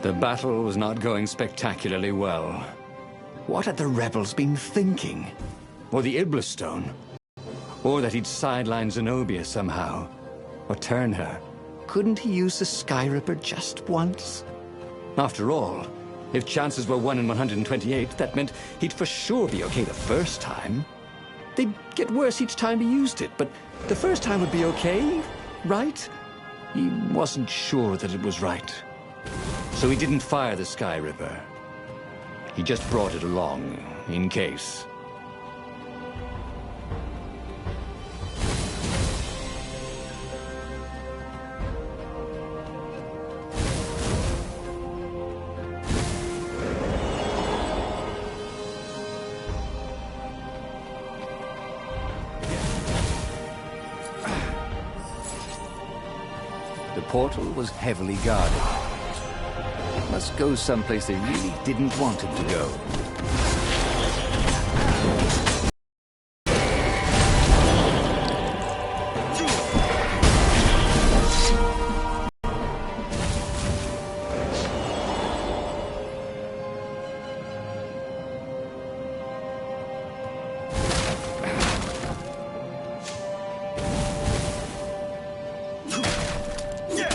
The battle was not going spectacularly well. What had the rebels been thinking? Or the Iblis Stone? Or that he'd sideline Zenobia somehow? Or turn her? Couldn't he use the Sky Ripper just once? After all, if chances were 1 in 128, that meant he'd for sure be okay the first time. They'd get worse each time he used it, but the first time would be okay, right? He wasn't sure that it was right. So he didn't fire the Sky Ripper. He just brought it along, in case. The portal was heavily guarded. It must go someplace they really didn't want it to go.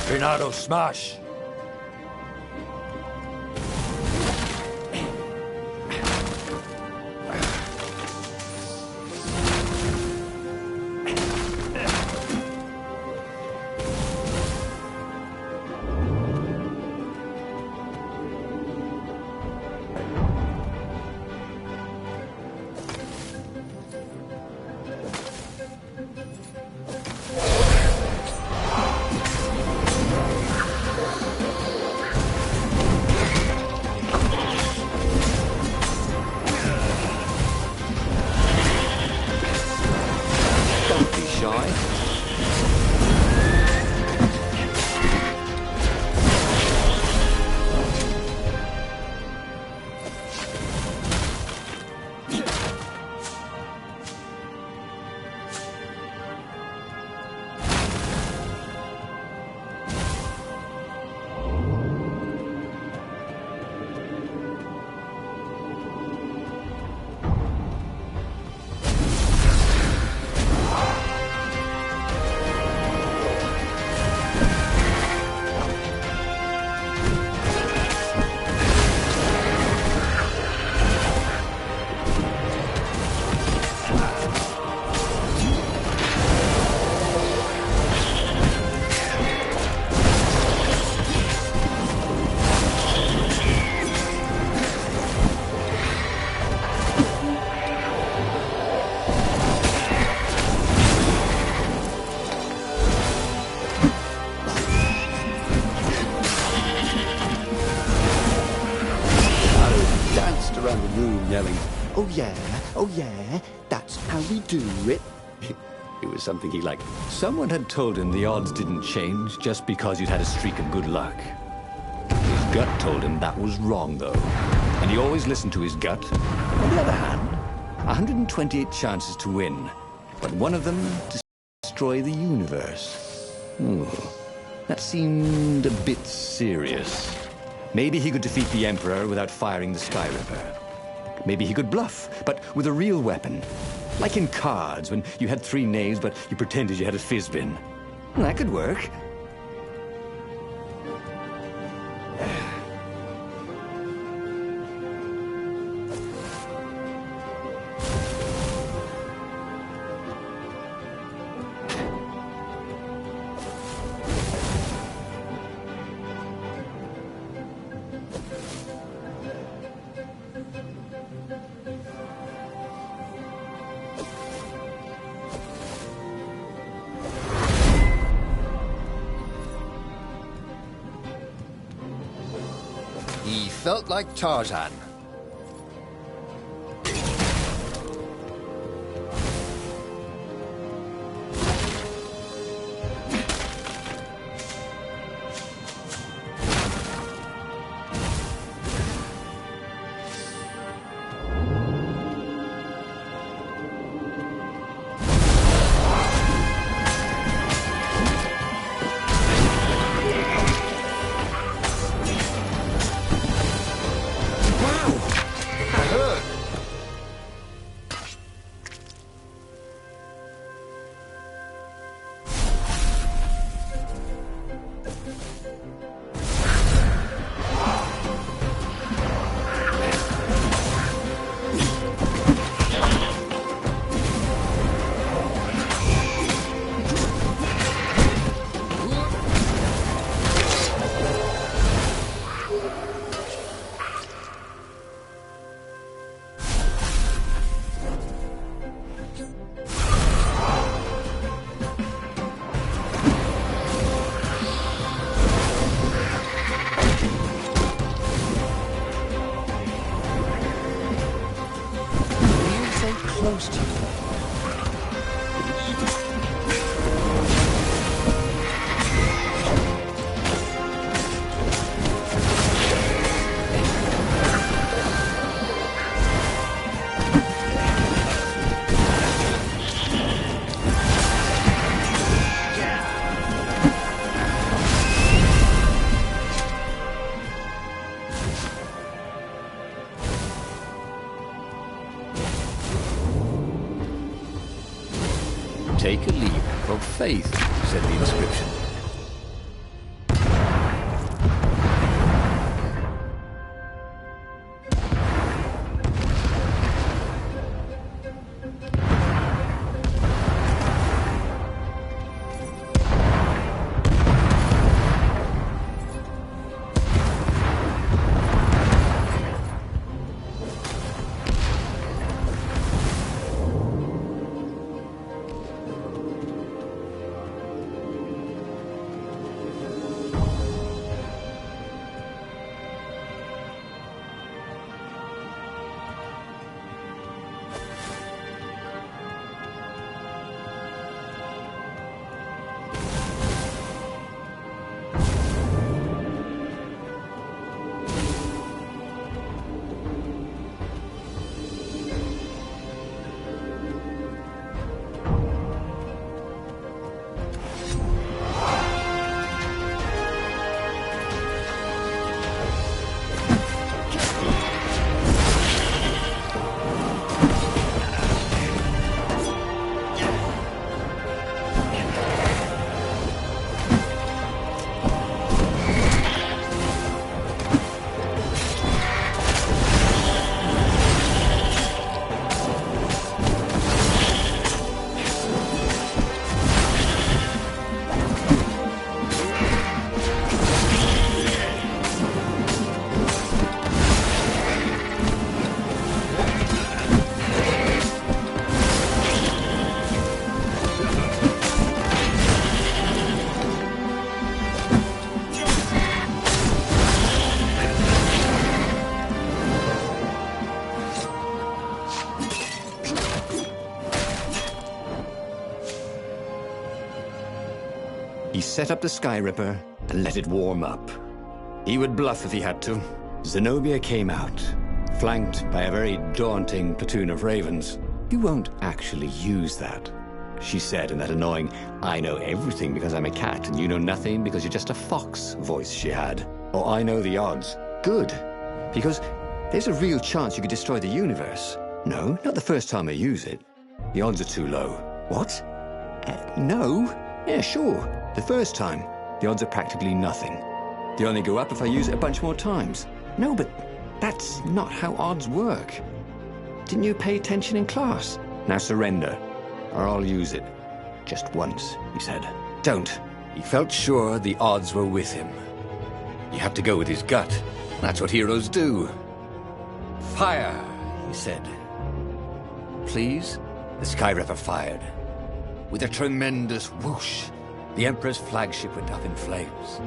Bernardo, smash! Oh yeah, that's how we do it. It was something he liked. Someone had told him the odds didn't change just because you'd had a streak of good luck. His gut told him that was wrong, though. And he always listened to his gut. On the other hand, 128 chances to win, but one of them to destroy the universe. That seemed a bit serious. Maybe he could defeat the Emperor without firing the Sky Ripper. Maybe he could bluff, but with a real weapon. Like in cards, when you had 3 knaves, but you pretended you had a fizbin. That could work. He felt like Tarzan. Take a leap of faith, said the inscription. He set up the Sky Ripper and let it warm up. He would bluff if he had to. Zenobia came out, flanked by a very daunting platoon of ravens. "You won't actually use that," she said in that annoying, "I know everything because I'm a cat and you know nothing because you're just a fox" voice she had. "Oh, I know the odds." Good, because there's a real chance you could destroy the universe. No, not the first time I use it. The odds are too low. What? No? Yeah, sure. The first time, the odds are practically nothing. They only go up if I use it a bunch more times. No, but that's not how odds work. Didn't you pay attention in class? Now surrender, or I'll use it. Just once, he said. Don't. He felt sure the odds were with him. You have to go with his gut. That's what heroes do. "Fire," he said. "Please?" The Sky Ripper fired. With a tremendous whoosh, the Emperor's flagship went up in flames.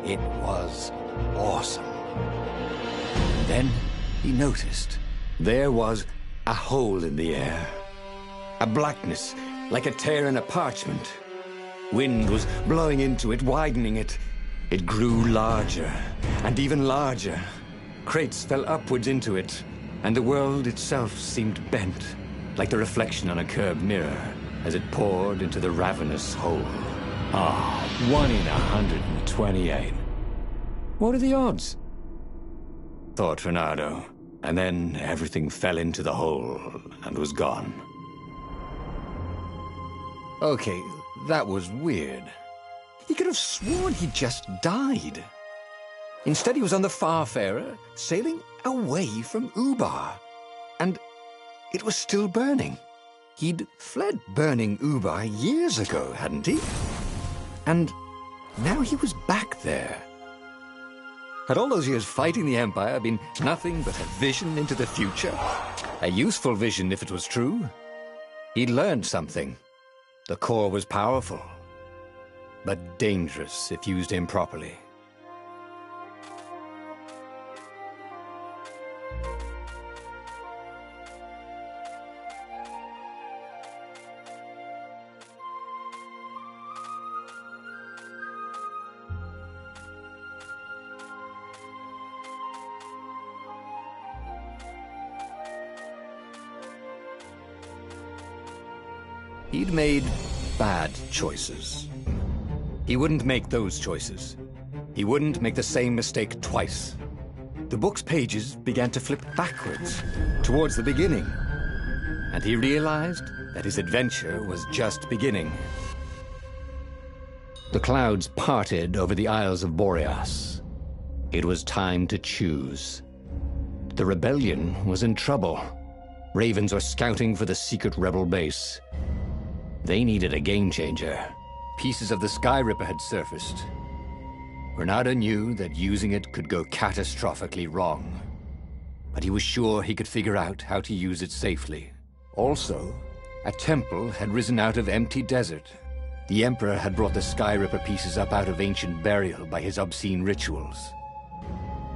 It was awesome. And then he noticed there was a hole in the air. A blackness, like a tear in a parchment. Wind was blowing into it, widening it. It grew larger, and even larger. Crates fell upwards into it, and the world itself seemed bent, like the reflection on a curved mirror, as it poured into the ravenous hole. 1 in 128. What are the odds? Thought Renato, and then everything fell into the hole and was gone. Okay, that was weird. He could have sworn he just died. Instead, he was on the Farfarer, sailing away from Ubar. And it was still burning. He'd fled burning Ubar years ago, hadn't he? And now he was back there. Had all those years fighting the Empire been nothing but a vision into the future? A useful vision if it was true. He'd learned something. The core was powerful, but dangerous if used improperly. He'd made bad choices. He wouldn't make those choices. He wouldn't make the same mistake twice. The book's pages began to flip backwards, towards the beginning. And he realized that his adventure was just beginning. The clouds parted over the Isles of Boreas. It was time to choose. The rebellion was in trouble. Ravens were scouting for the secret rebel base. They needed a game changer. Pieces of the Sky Ripper had surfaced. Renata knew that using it could go catastrophically wrong, but he was sure he could figure out how to use it safely. Also, a temple had risen out of empty desert. The Emperor had brought the Sky Ripper pieces up out of ancient burial by his obscene rituals.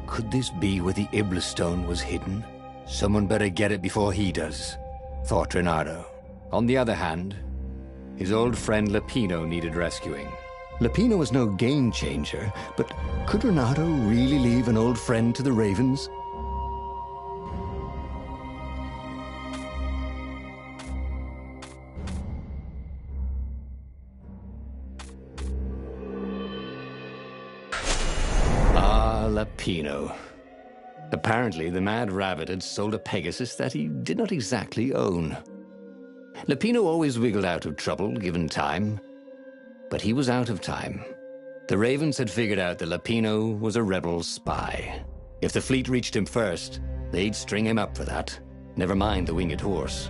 Could this be where the Iblis stone was hidden? Someone better get it before he does, thought Renato. On the other hand, his old friend Lapino needed rescuing. Lapino was no game changer, but could Renato really leave an old friend to the Ravens? Lapino. Apparently, the Mad Rabbit had sold a Pegasus that he did not exactly own. Lapino always wiggled out of trouble, given time. But he was out of time. The Ravens had figured out that Lapino was a rebel spy. If the fleet reached him first, they'd string him up for that. Never mind the winged horse.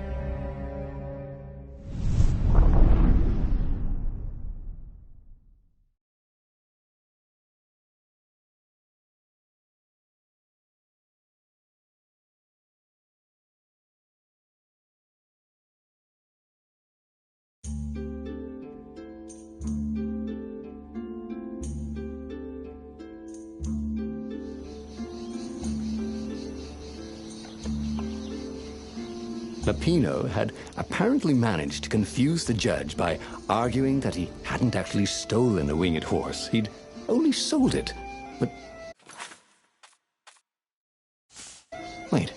Lapino had apparently managed to confuse the judge by arguing that he hadn't actually stolen a winged horse. He'd only sold it. But wait.